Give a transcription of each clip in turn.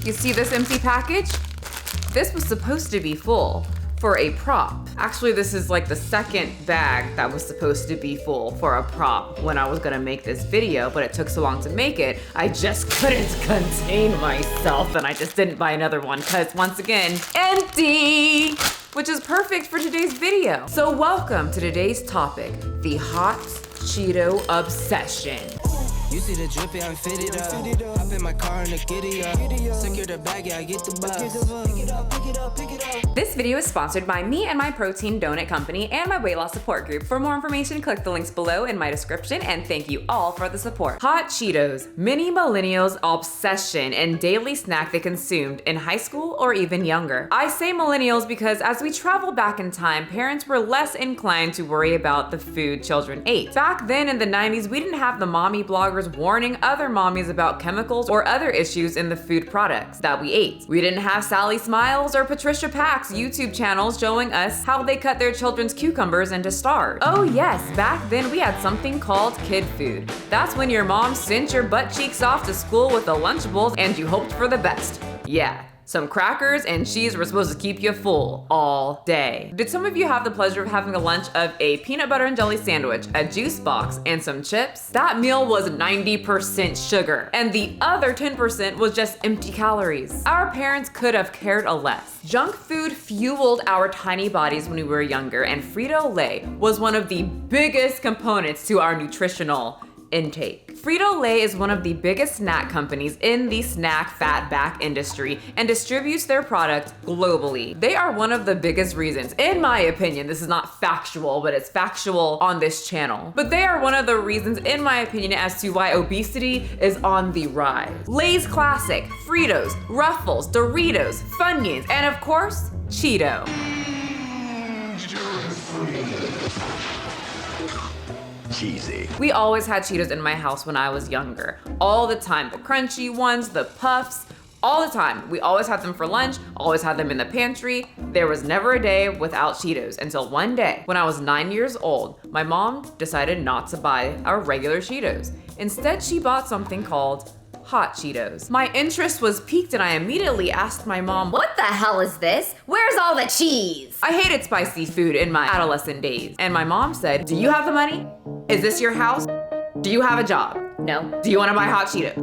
You see this empty package? This was supposed to be full for a prop. Actually, this is like the second bag that was supposed to be full for a prop when I was gonna make this video, but it took so long to make it, I just couldn't contain myself and I just didn't buy another one because once again, empty! Which is perfect for today's video. So welcome to today's topic, the Hot Cheeto obsession. You see the drippy, I'm fitted up. Hop in my car and the giddy up. Secure the bag, yeah, I get the bus. Pick it up, pick it up, pick it up. This video is sponsored by me and my protein donut company and my weight loss support group. For more information, click the links below in my description, and thank you all for the support. Hot Cheetos, many millennials' obsession and daily snack they consumed in high school or even younger. I say millennials because as we travel back in time, parents were less inclined to worry about the food children ate. Back then in the 90s, we didn't have the mommy bloggers warning other mommies about chemicals or other issues in the food products that we ate. We didn't have Sally Smiles or Patricia Pack's YouTube channels showing us how they cut their children's cucumbers into stars. Oh yes, back then we had something called kid food. That's when your mom sent your butt cheeks off to school with the Lunchables and you hoped for the best. Yeah. Some crackers and cheese were supposed to keep you full all day. Did some of you have the pleasure of having a lunch of a peanut butter and jelly sandwich, a juice box, and some chips? That meal was 90% sugar, and the other 10% was just empty calories. Our parents could have cared less. Junk food fueled our tiny bodies when we were younger, and Frito Lay was one of the biggest components to our nutritional intake. Frito Lay is one of the biggest snack companies in the snack fat back industry and distributes their product globally. They are one of the biggest reasons, in my opinion, this is not factual, but it's factual on this channel, but they are one of the reasons, in my opinion, as to why obesity is on the rise. Lay's Classic, Fritos, Ruffles, Doritos, Funyuns, and of course, Cheeto. Cheesy. We always had Cheetos in my house when I was younger. All the time. The crunchy ones, the puffs, all the time. We always had them for lunch, always had them in the pantry. There was never a day without Cheetos until one day when I was 9 years old, my mom decided not to buy our regular Cheetos. Instead, she bought something called Hot Cheetos. My interest was piqued and I immediately asked my mom, What the hell is this? Where's all the cheese? I hated spicy food in my adolescent days. And my mom said, do you have the money? Is this your house? Do you have a job? No. Do you want to buy Hot Cheetos?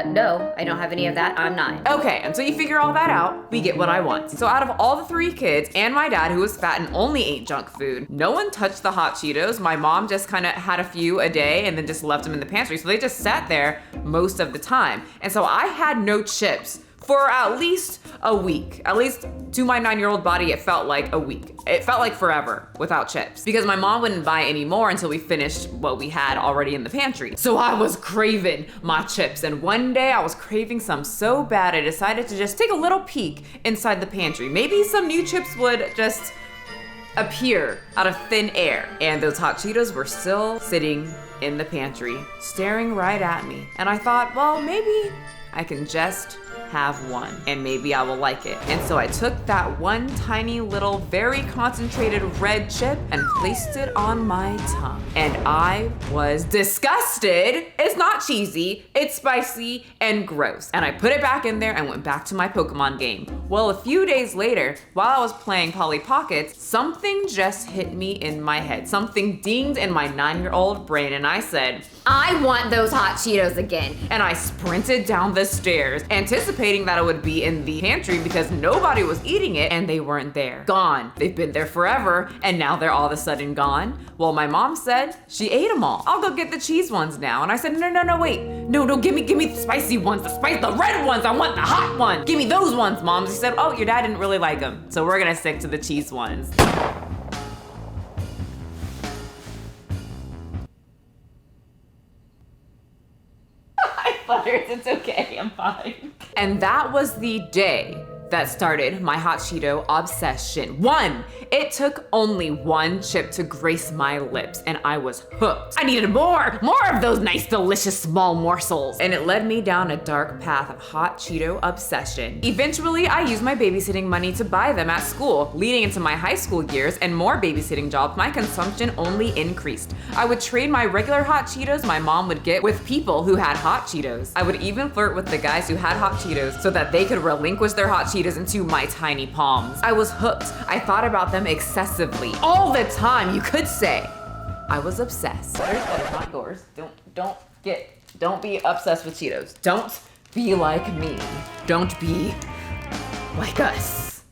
No, I don't have any of that. I'm 9. Okay, until you figure all that out, we get what I want. So out of all the 3 kids and my dad who was fat and only ate junk food, no one touched the Hot Cheetos. My mom just kind of had a few a day and then just left them in the pantry. So they just sat there most of the time. And so I had no chips for at least a week. At least to my 9-year-old body, it felt like a week. It felt like forever without chips because my mom wouldn't buy any more until we finished what we had already in the pantry. So I was craving my chips, and one day I was craving some so bad I decided to just take a little peek inside the pantry. Maybe some new chips would just appear out of thin air. And those Hot Cheetos were still sitting in the pantry, staring right at me. And I thought, well, maybe I can just have one and maybe I will like it. And so I took that one tiny little very concentrated red chip and placed it on my tongue. And I was disgusted. It's not cheesy, it's spicy and gross. And I put it back in there and went back to my Pokemon game. Well, a few days later, while I was playing Polly Pockets, something just hit me in my head. Something dinged in my 9-year-old brain and I said, I want those Hot Cheetos again. And I sprinted down the stairs, anticipating that it would be in the pantry because nobody was eating it and they weren't there. Gone. They've been there forever and now they're all of a sudden gone. Well, my mom said she ate them all. I'll go get the cheese ones now. And I said, no, wait. No, give me the spicy ones, the red ones. I want the hot ones. Give me those ones, Mom. She said, oh, your dad didn't really like them. So we're gonna stick to the cheese ones. Butters, it's okay, I'm fine. And that was the day that started my Hot Cheeto obsession. One, it took only one chip to grace my lips and I was hooked. I needed more of those nice, delicious small morsels. And it led me down a dark path of Hot Cheeto obsession. Eventually, I used my babysitting money to buy them at school. Leading into my high school years and more babysitting jobs, my consumption only increased. I would trade my regular Hot Cheetos my mom would get with people who had Hot Cheetos. I would even flirt with the guys who had Hot Cheetos so that they could relinquish their Hot Cheetos into my tiny palms. I was hooked. I thought about them excessively. All the time, you could say. I was obsessed. There's butter, not yours. Don't be obsessed with Cheetos. Don't be like me. Don't be like us.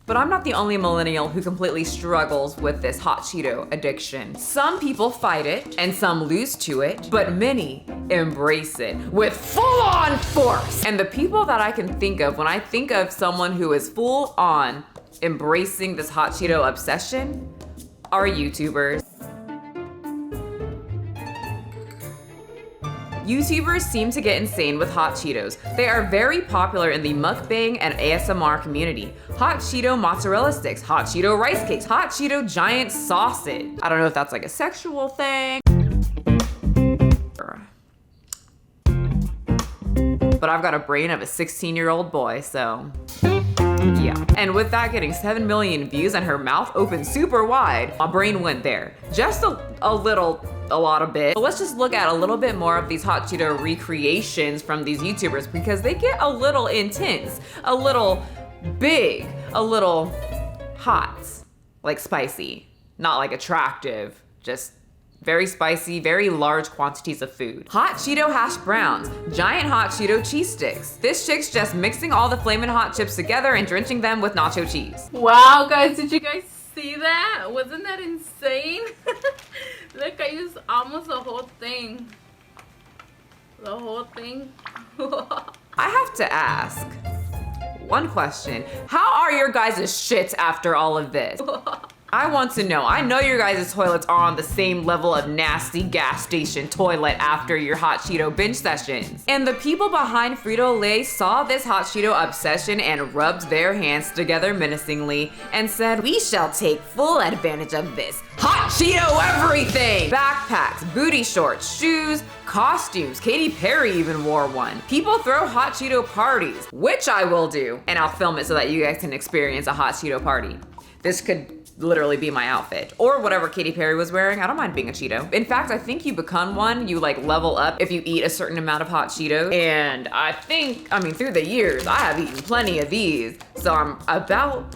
But I'm not the only millennial who completely struggles with this Hot Cheeto addiction. Some people fight it and some lose to it, but many embrace it with full-on force. And the people that I can think of when I think of someone who is full-on embracing this Hot Cheeto obsession are YouTubers. YouTubers seem to get insane with Hot Cheetos. They are very popular in the mukbang and ASMR community. Hot Cheeto mozzarella sticks, Hot Cheeto rice cakes, Hot Cheeto giant sausage. I don't know if that's like a sexual thing. But I've got a brain of a 16-year-old boy, so yeah. And with that getting 7 million views and her mouth opened super wide, my brain went there. Just a lot of bit. But let's just look at a little bit more of these Hot Cheeto recreations from these YouTubers because they get a little intense, a little big, a little hot, like spicy, not like attractive, just very spicy, very large quantities of food. Hot Cheeto hash browns, giant Hot Cheeto cheese sticks. This chick's just mixing all the flamin' hot chips together and drenching them with nacho cheese. Wow, guys, did you guys see that? Wasn't that insane? Look, I used almost the whole thing. The whole thing. I have to ask one question. How are your guys' shits after all of this? I want to know. I know your guys' toilets are on the same level of nasty gas station toilet after your Hot Cheeto binge sessions. And the people behind Frito Lay saw this Hot Cheeto obsession and rubbed their hands together menacingly and said, "We shall take full advantage of this. Hot Cheeto everything!" Backpacks, booty shorts, shoes, costumes. Katy Perry even wore one. People throw Hot Cheeto parties, which I will do, and I'll film it so that you guys can experience a Hot Cheeto party. This could literally be my outfit or whatever Katy Perry was wearing. I don't mind being a Cheeto. In fact, I think you become one, you like level up if you eat a certain amount of Hot Cheetos. And I mean, through the years, I have eaten plenty of these. So I'm about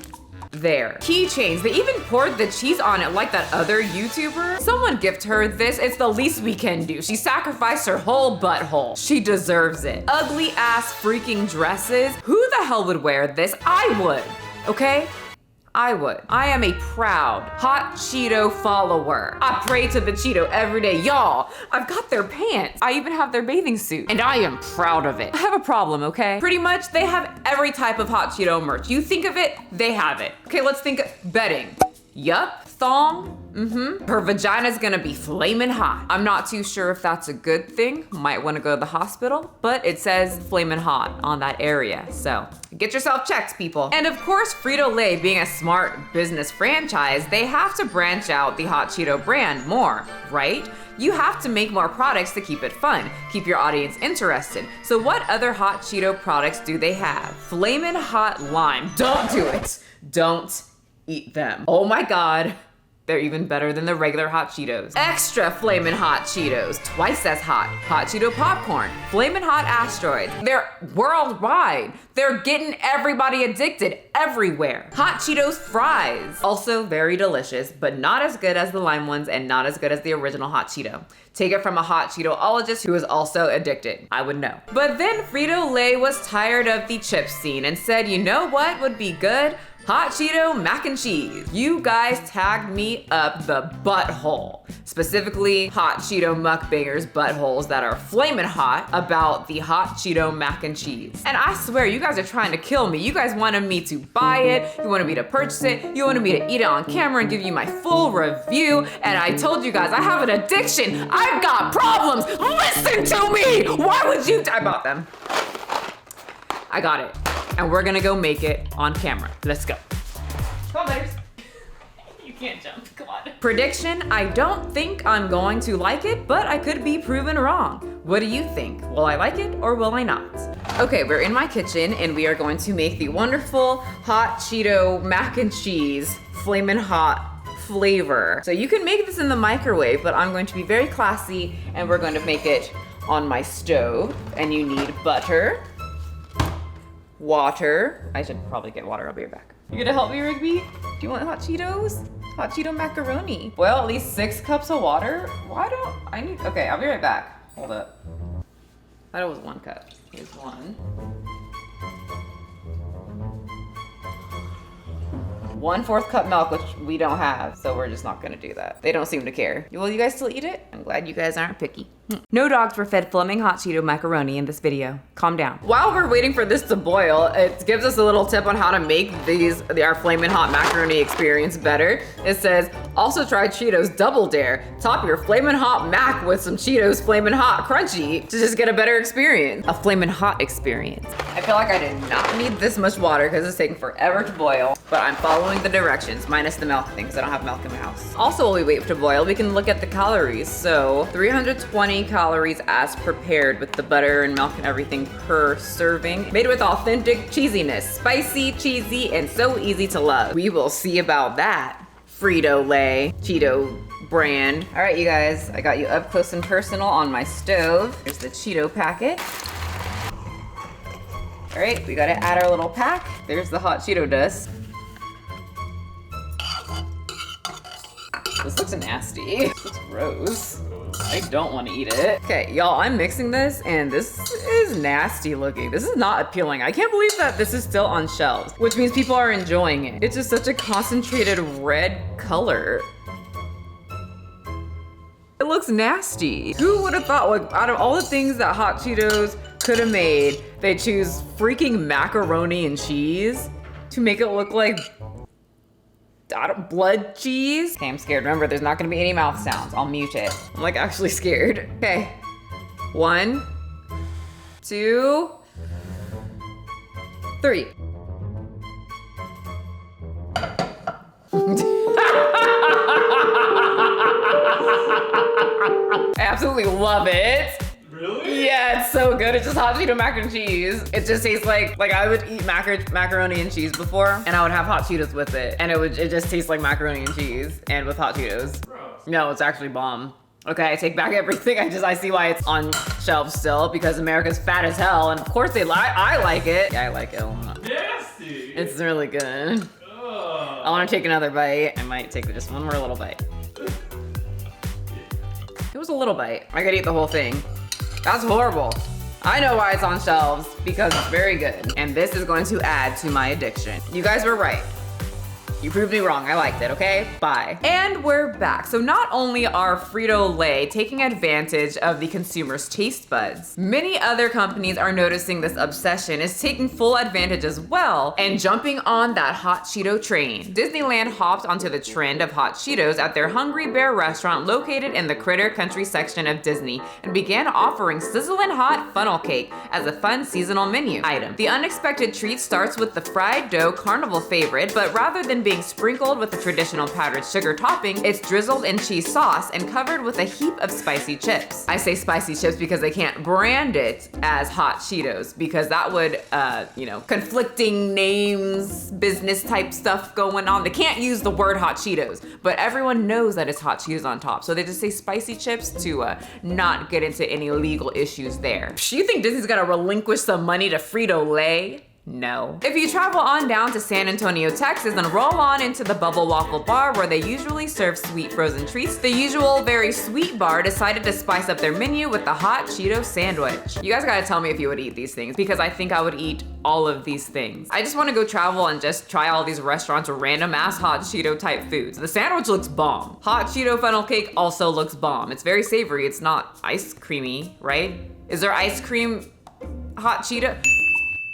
there. Keychains, they even poured the cheese on it like that other YouTuber. Someone gift her this, it's the least we can do. She sacrificed her whole butthole. She deserves it. Ugly ass freaking dresses. Who the hell would wear this? I would, okay? I would. I am a proud Hot Cheeto follower. I pray to the Cheeto every day. Y'all, I've got their pants. I even have their bathing suit, and I am proud of it. I have a problem, okay? Pretty much, they have every type of Hot Cheeto merch. You think of it, they have it. Okay, let's think of bedding. Yup. Thong, Her vagina's gonna be flamin' hot. I'm not too sure if that's a good thing. Might wanna go to the hospital, but it says flamin' hot on that area. So get yourself checked, people. And of course, Frito Lay being a smart business franchise, they have to branch out the Hot Cheeto brand more, right? You have to make more products to keep it fun, keep your audience interested. So what other Hot Cheeto products do they have? Flamin' Hot Lime. Don't do it. Don't eat them. Oh my God. They're even better than the regular Hot Cheetos. Extra Flamin' Hot Cheetos, twice as hot. Hot Cheeto Popcorn, Flamin' Hot Asteroids. They're worldwide. They're getting everybody addicted everywhere. Hot Cheetos Fries, also very delicious, but not as good as the lime ones and not as good as the original Hot Cheeto. Take it from a Hot Cheetoologist who is also addicted. I would know. But then Frito Lay was tired of the chip scene and said, you know what would be good? Hot Cheeto mac and cheese. You guys tagged me up the butthole. Specifically, Hot Cheeto mukbangers' buttholes that are flamin' hot about the Hot Cheeto mac and cheese. And I swear, you guys are trying to kill me. You guys wanted me to buy it, you wanted me to purchase it, you wanted me to eat it on camera and give you my full review, and I told you guys I have an addiction. I've got problems. Listen to me. Why would you? I bought them. I got it. and we're gonna go make it on camera. Let's go. Come on, Butters. You can't jump, come on. Prediction, I don't think I'm going to like it, but I could be proven wrong. What do you think? Will I like it or will I not? Okay, we're in my kitchen and we are going to make the wonderful Hot Cheeto mac and cheese flamin' hot flavor. So you can make this in the microwave, but I'm going to be very classy and we're going to make it on my stove. And you need butter, water. I should probably get water, I'll be right back. You gonna help me, Rigby? Do you want hot Cheetos? Hot Cheeto macaroni. Boil at least 6 cups of water. Why don't I need, okay, I'll be right back. Hold up. I thought it was 1 cup. Here's 1. 1/4 cup milk, which we don't have, so we're just not gonna do that. They don't seem to care. Will you guys still eat it? I'm glad you guys aren't picky. No dogs were fed flaming hot Cheeto macaroni in this video. Calm down. While we're waiting for this to boil, it gives us a little tip on how to make our flamin' hot macaroni experience better. It says, also try Cheetos Double Dare. Top your flamin' hot mac with some Cheetos Flamin' Hot Crunchy to just get a better experience. A flamin' hot experience. I feel like I did not need this much water because it's taking forever to boil, but I'm following the directions, minus the milk thing because I don't have milk in my house. Also, while we wait to boil, we can look at the calories. So 320 calories as prepared with the butter and milk and everything per serving. Made with authentic cheesiness, spicy, cheesy, and so easy to love. We will see about that. Frito Lay, Cheeto brand. All right, you guys, I got you up close and personal on my stove. Here's the Cheeto packet. All right, we gotta add our little pack. There's the hot Cheeto dust. This looks nasty. This looks gross. I don't want to eat it. Okay, y'all, I'm mixing this and this is nasty looking. This is not appealing. I can't believe that this is still on shelves, which means people are enjoying it. It's just such a concentrated red color. It looks nasty. Who would have thought, like, out of all the things that Hot Cheetos could have made, they choose freaking macaroni and cheese to make it look like blood cheese. Okay, I'm scared. Remember, there's not gonna be any mouth sounds. I'll mute it. I'm like actually scared. Okay, 1, 2, 3. I absolutely love it. Really? Yeah, it's so good. It's just hot Cheeto mac and cheese. It just tastes like I would eat macaroni and cheese before, and I would have hot Cheetos with it, and it just tastes like macaroni and cheese, and with hot Cheetos. Gross. No, it's actually bomb. Okay, I take back everything. I see why it's on shelves still, because America's fat as hell, and of course they lie. I like it. Yeah, I like it a lot. Nasty. It's really good. Ugh. I want to take another bite. I might take just one more little bite. It was a little bite. I could eat the whole thing. That's horrible. I know why it's on shelves, because it's very good. And this is going to add to my addiction. You guys were right. You proved me wrong, I liked it, okay? Bye. And we're back. So not only are Frito Lay taking advantage of the consumer's taste buds, many other companies are noticing this obsession is taking full advantage as well and jumping on that hot Cheeto train. Disneyland hopped onto the trend of hot Cheetos at their Hungry Bear restaurant located in the Critter Country section of Disney and began offering sizzling hot funnel cake as a fun seasonal menu item. The unexpected treat starts with the fried dough carnival favorite, but rather than being sprinkled with the traditional powdered sugar topping, it's drizzled in cheese sauce and covered with a heap of spicy chips. I say spicy chips because they can't brand it as hot Cheetos because that would, conflicting names, business type stuff going on. They can't use the word hot Cheetos, but everyone knows that it's hot Cheetos on top. So they just say spicy chips to not get into any legal issues there. You think Disney's gonna relinquish some money to Frito Lay? No. If you travel on down to San Antonio, Texas, then roll on into the Bubble Waffle Bar where they usually serve sweet frozen treats. The usual very sweet bar decided to spice up their menu with the hot Cheeto sandwich. You guys gotta tell me if you would eat these things because I think I would eat all of these things. I just wanna go travel and just try all these restaurants with random ass hot Cheeto type foods. The sandwich looks bomb. Hot Cheeto funnel cake also looks bomb. It's very savory, it's not ice creamy, right? Is there ice cream hot Cheeto?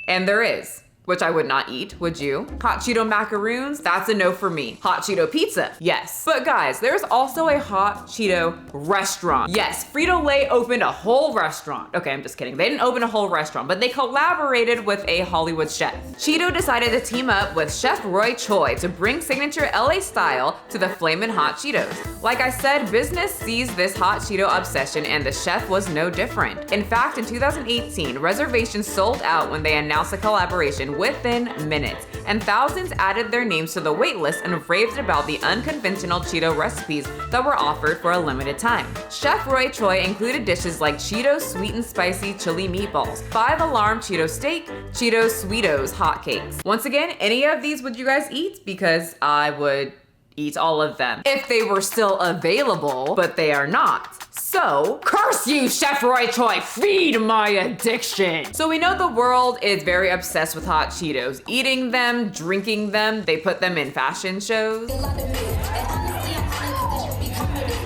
And there is. which I would not eat, would you? Hot Cheeto macaroons, that's a no for me. Hot Cheeto pizza, yes. But guys, there's also a Hot Cheeto restaurant. Yes, Frito Lay opened a whole restaurant. Okay, I'm just kidding. They didn't open a whole restaurant, but they collaborated with a Hollywood chef. Cheeto decided to team up with Chef Roy Choi to bring signature LA style to the Flamin' Hot Cheetos. Like I said, business sees this Hot Cheeto obsession, and the chef was no different. In fact, in 2018, reservations sold out when they announced a collaboration within minutes, and thousands added their names to the waitlist and raved about the unconventional Cheeto recipes that were offered for a limited time. Chef Roy Choi included dishes like Cheetos sweet and spicy chili meatballs, 5 alarm Cheeto steak, Cheetos Sweetos hotcakes. Once again, any of these would you guys eat? Because I would eat all of them if they were still available, but they are not. So, curse you, Chef Roy Choi, feed my addiction. So we know the world is very obsessed with Hot Cheetos, eating them, drinking them, they put them in fashion shows.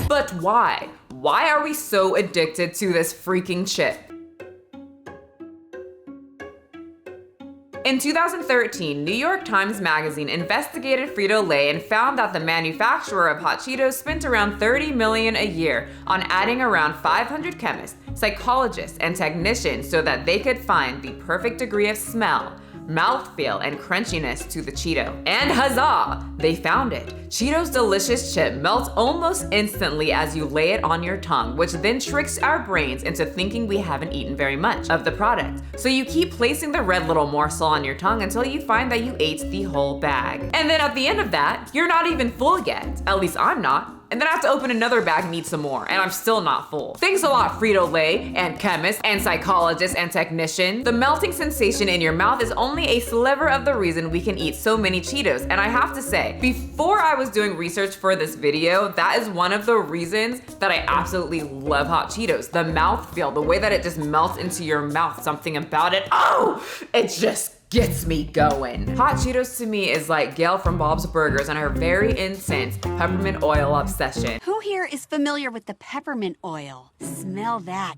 But why? Why are we so addicted to this freaking chip? In 2013, New York Times Magazine investigated Frito Lay and found that the manufacturer of Hot Cheetos spent around $30 million a year on adding around 500 chemists, psychologists, and technicians so that they could find the perfect degree of smell, mouthfeel, and crunchiness to the Cheeto. And huzzah! They found it. Cheetos delicious chip melts almost instantly as you lay it on your tongue, which then tricks our brains into thinking we haven't eaten very much of the product. So you keep placing the red little morsel on your tongue until you find that you ate the whole bag. And then at the end of that, you're not even full yet. At least I'm not. And then I have to open another bag and eat some more, and I'm still not full. Thanks a lot, Frito Lay, and chemists, and psychologists, and technicians. The melting sensation in your mouth is only a sliver of the reason we can eat so many Cheetos. And I have to say, before I was doing research for this video, that is one of the reasons that I absolutely love Hot Cheetos. The mouthfeel, the way that it just melts into your mouth, something about it, oh, it just gets me going. Hot Cheetos to me is like Gail from Bob's Burgers and her very intense peppermint oil obsession. Who here is familiar with the peppermint oil? Smell that.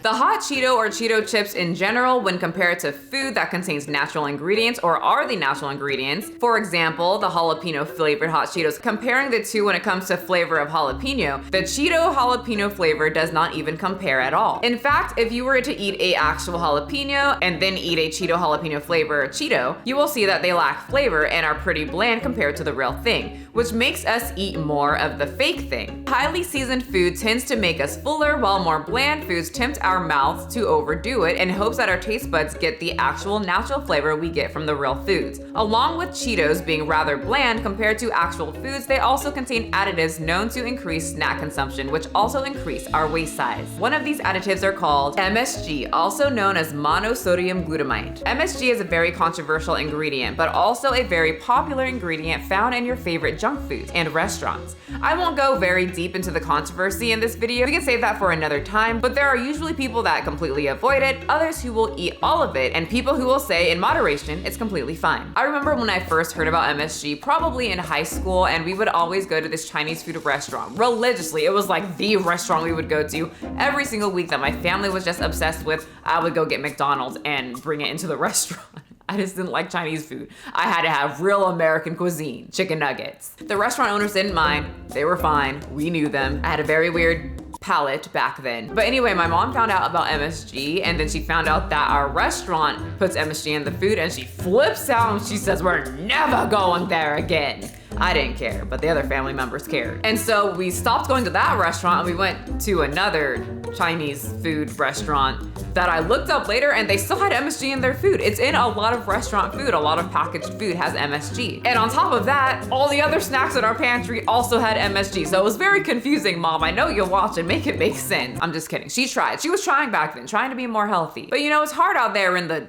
The Hot Cheeto or Cheeto chips in general, when compared to food that contains natural ingredients or are the natural ingredients, for example, the jalapeno flavored Hot Cheetos, comparing the two when it comes to flavor of jalapeno, the Cheeto jalapeno flavor does not even compare at all. In fact, if you were to eat a actual jalapeno and then eat a Cheeto jalapeno flavor Cheeto, you will see that they lack flavor and are pretty bland compared to the real thing, which makes us eat more of the fake thing. Highly seasoned food tends to make us fuller, while more bland foods tempt our mouths to overdo it in hopes that our taste buds get the actual natural flavor we get from the real foods. Along with Cheetos being rather bland compared to actual foods, they also contain additives known to increase snack consumption, which also increase our waist size. One of these additives are called MSG, also known as monosodium glutamate. MSG is a very controversial ingredient, but also a very popular ingredient found in your favorite junk foods and restaurants. I won't go very deep into the controversy in this video, we can save that for another time, but there are usually people that completely avoid it, others who will eat all of it, and people who will say in moderation it's completely fine. I remember when I first heard about MSG, probably in high school, and we would always go to this Chinese food restaurant religiously. It was like the restaurant we would go to every single week that my family was just obsessed with. I would go get McDonald's and bring it into the restaurant. I just didn't like Chinese food. I had to have real American cuisine, chicken nuggets. The restaurant owners didn't mind. They were fine. We knew them. I had a very weird palate back then. But anyway, my mom found out about MSG, and then she found out that our restaurant puts MSG in the food, and she flips out and she says, "We're never going there again." I didn't care, but the other family members cared. And so we stopped going to that restaurant and we went to another Chinese food restaurant that I looked up later, and they still had MSG in their food. It's in a lot of restaurant food. A lot of packaged food has MSG. And on top of that, all the other snacks in our pantry also had MSG. So it was very confusing, Mom. I know you'll watch and make it make sense. I'm just kidding. She tried. She was trying back then, trying to be more healthy. But you know, it's hard out there in the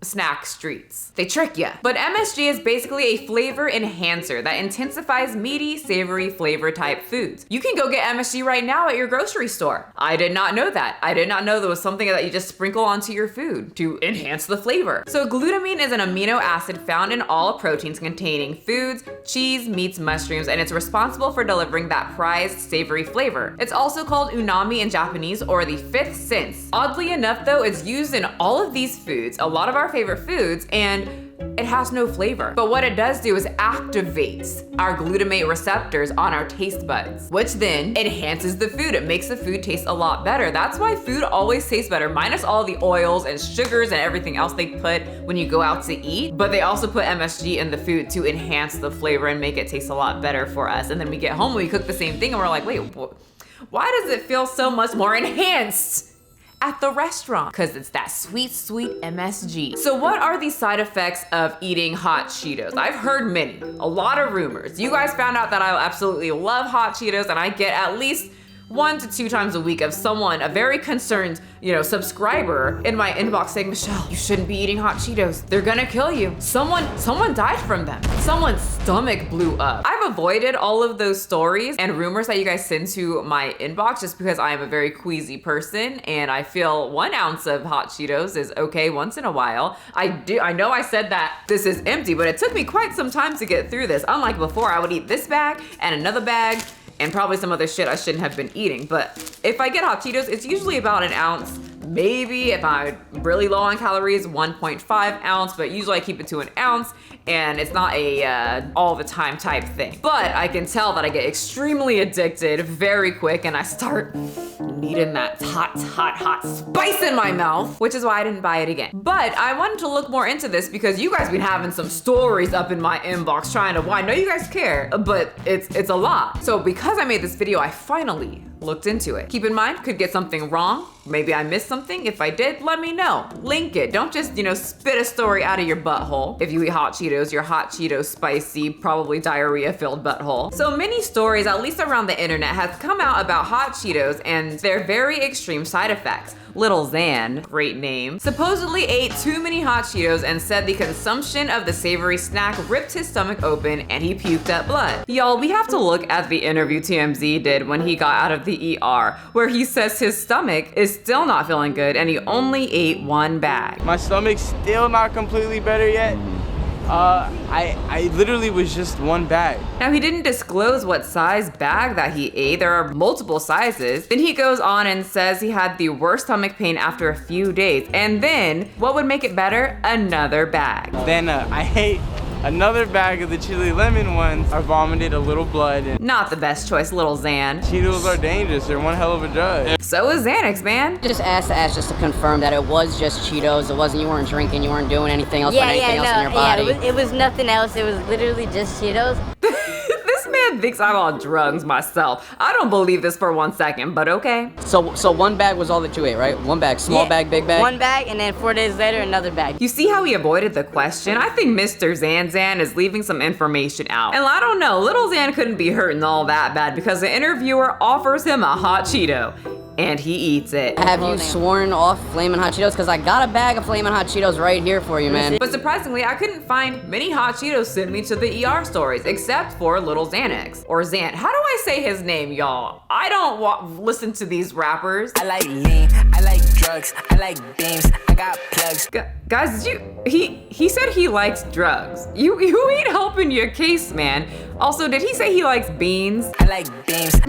snack streets. They trick ya. But MSG is basically a flavor enhancer that intensifies meaty, savory flavor type foods. You can go get MSG right now at your grocery store. I did not know that. I did not know there was something that you just sprinkle onto your food to enhance the flavor. So glutamine is an amino acid found in all proteins containing foods, cheese, meats, mushrooms, and it's responsible for delivering that prized savory flavor. It's also called umami in Japanese, or the fifth sense. Oddly enough though, it's used in all of these foods, a lot of our favorite foods, and it has no flavor. But what it does do is activates our glutamate receptors on our taste buds, which then enhances the food. It makes the food taste a lot better. That's why food always tastes better, minus all the oils and sugars and everything else they put when you go out to eat. But they also put MSG in the food to enhance the flavor and make it taste a lot better for us. And then we get home, we cook the same thing and we're like, wait, why does it feel so much more enhanced at the restaurant? Because it's that sweet, sweet MSG. So what are the side effects of eating Hot Cheetos? I've heard many, a lot of rumors. You guys found out that I absolutely love Hot Cheetos, and I get at least 1 to 2 times a week of someone, a very concerned, subscriber in my inbox saying, Michelle, you shouldn't be eating Hot Cheetos. They're gonna kill you. Someone died from them. Someone's stomach blew up. I've avoided all of those stories and rumors that you guys send to my inbox just because I am a very queasy person and I feel 1 ounce of Hot Cheetos is okay once in a while. I know I said that this is empty, but it took me quite some time to get through this. Unlike before, I would eat this bag and another bag and probably some other shit I shouldn't have been eating. But if I get Hot Cheetos, it's usually about 1 ounce. Maybe if I'm really low on calories, 1.5 ounce, but usually I keep it to 1 ounce, and it's not a all the time type thing. But I can tell that I get extremely addicted very quick and I start needing that hot spice in my mouth, which is why I didn't buy it again. But I wanted to look more into this because you guys been having some stories up in my inbox trying to, well, I know you guys care, but it's a lot. So because I made this video, I finally looked into it. Keep in mind, could get something wrong. Maybe I missed something. If I did, let me know. Link it. Don't just, spit a story out of your butthole. If you eat Hot Cheetos, your Hot Cheeto spicy, probably diarrhea-filled butthole. So many stories, at least around the internet, has come out about Hot Cheetos and their very extreme side effects. Little Xan, great name, supposedly ate too many Hot Cheetos and said the consumption of the savory snack ripped his stomach open and he puked up blood. Y'all, we have to look at the interview TMZ did when he got out of the ER, where he says his stomach is still not feeling good and he only ate 1 bag. My stomach's still not completely better yet. I literally was just 1 bag. Now he didn't disclose what size bag that he ate. There are multiple sizes. Then he goes on and says he had the worst stomach pain after a few days. And then, what would make it better? Another bag. Then I ate another bag of the chili lemon ones. I vomited a little blood. And not the best choice, Little Xan. Cheetos are dangerous. They're one hell of a drug. So is Xanax, man. Just asked just to confirm that it was just Cheetos. It wasn't, you weren't drinking, you weren't doing anything else, else in your body. Yeah, it was nothing else. It was literally just Cheetos. This man thinks I'm on drugs myself. I don't believe this for 1 second, but okay. So 1 bag was all that you ate, right? 1 bag, small bag, big bag? 1 bag, and then 4 days later, another bag. You see how he avoided the question? I think Mr. Xan is leaving some information out. And I don't know, Little Xan couldn't be hurting all that bad because the interviewer offers him a Hot Cheeto. And he eats it. Have you sworn off Flamin' Hot Cheetos? Because I got a bag of Flamin' Hot Cheetos right here for you, man. But surprisingly, I couldn't find many Hot Cheetos sent me to the ER stories, except for Little Xanax. Or Xan. How do I say his name, y'all? I don't listen to these rappers. I like lean, I like drugs, I like beams, I got plugs. Guys, he said he likes drugs. You ain't helping your case, man. Also, did he say he likes beans? I like beans.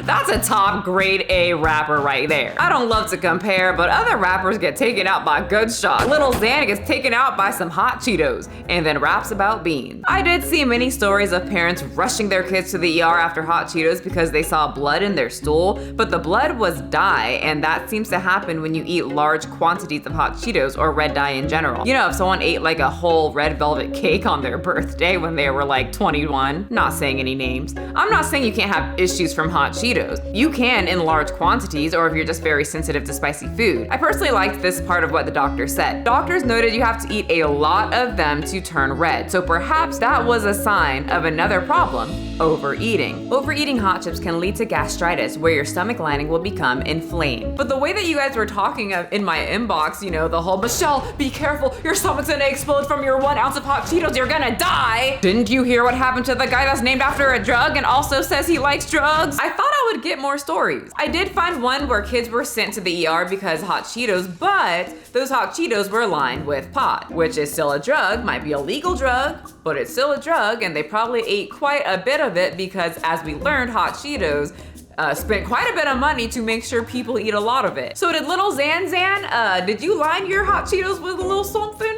That's a top grade A rapper right there. I don't love to compare, but other rappers get taken out by good shots. Little Xan gets taken out by some Hot Cheetos and then raps about beans. I did see many stories of parents rushing their kids to the ER after Hot Cheetos because they saw blood in their stool, but the blood was dye, and that seems to happen when you eat large quantities of Hot Cheetos or red dye in general. If someone ate like a whole red velvet cake on their birthday when they were like 21, not saying any names. I'm not saying you can't have issues from Hot Cheetos, Cheetos. You can in large quantities, or if you're just very sensitive to spicy food. I personally liked this part of what the doctor said. Doctors noted you have to eat a lot of them to turn red, so perhaps that was a sign of another problem: overeating. Overeating hot chips can lead to gastritis, where your stomach lining will become inflamed. But the way that you guys were talking in my inbox, you know, the whole, Michelle, be careful, your stomach's gonna explode from your 1 ounce of Hot Cheetos, you're gonna die. Didn't you hear what happened to the guy that's named after a drug and also says he likes drugs? I thought I would get more stories. I did find one where kids were sent to the ER because Hot Cheetos, but those Hot Cheetos were lined with pot, which is still a drug, might be a legal drug, but it's still a drug, and they probably ate quite a bit of it because, as we learned, Hot Cheetos spent quite a bit of money to make sure people eat a lot of it. So did little Zan, did you line your Hot Cheetos with a little something?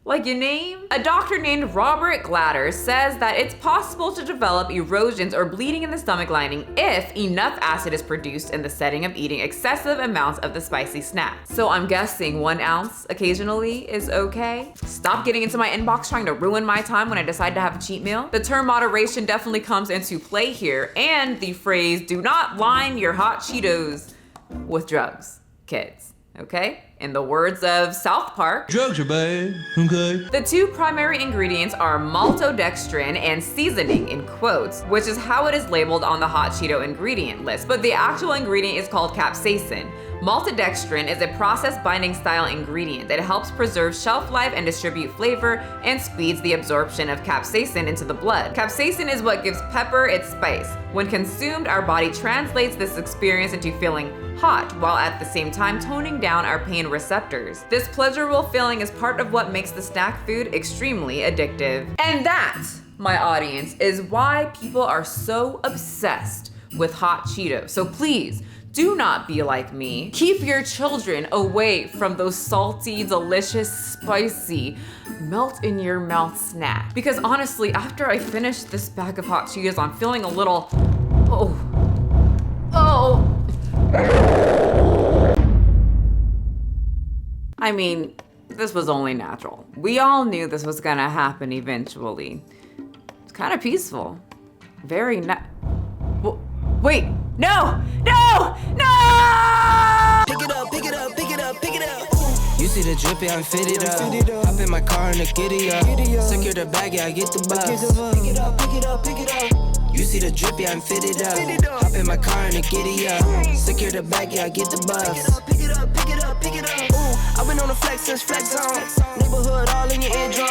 Like your name? A doctor named Robert Glatter says that it's possible to develop erosions or bleeding in the stomach lining if enough acid is produced in the setting of eating excessive amounts of the spicy snack. So I'm guessing 1 ounce occasionally is okay? Stop getting into my inbox trying to ruin my time when I decide to have a cheat meal. The term moderation definitely comes into play here, and the phrase, do not line your Hot Cheetos with drugs, kids. Okay? In the words of South Park, Drugs are bad, okay? the 2 primary ingredients are maltodextrin and seasoning, in quotes, which is how it is labeled on the Hot Cheeto ingredient list, but the actual ingredient is called capsaicin. Maltodextrin is a processed binding style ingredient that helps preserve shelf life and distribute flavor and speeds the absorption of capsaicin into the blood. Capsaicin is what gives pepper its spice. When consumed, our body translates this experience into feeling hot, while at the same time toning down our pain receptors. This pleasurable feeling is part of what makes the snack food extremely addictive. And that, my audience, is why people are so obsessed with Hot Cheetos. So please, do not be like me. Keep your children away from those salty, delicious, spicy, melt in your mouth snack. Because honestly, after I finish this bag of Hot Cheetos, I'm feeling a little, oh. I mean, this was only natural. We all knew this was gonna happen eventually. It's kind of peaceful. Very wait, no! Pick it up, pick it up, pick it up, pick it up. You see the drip, yeah, I'm fitted up. Hop in my car and the giddy up. Secure the bag, yeah, I get the bus. Pick it up, pick it up, pick it up. You see the drip, yeah, I'm fitted up. Hop in my car and the giddy up. Secure the bag, yeah, I get the bus. Pick it up, pick it up, pick it up, pick it up. Ooh, I've been on the flex since flex on. Neighborhood all in your eardrum.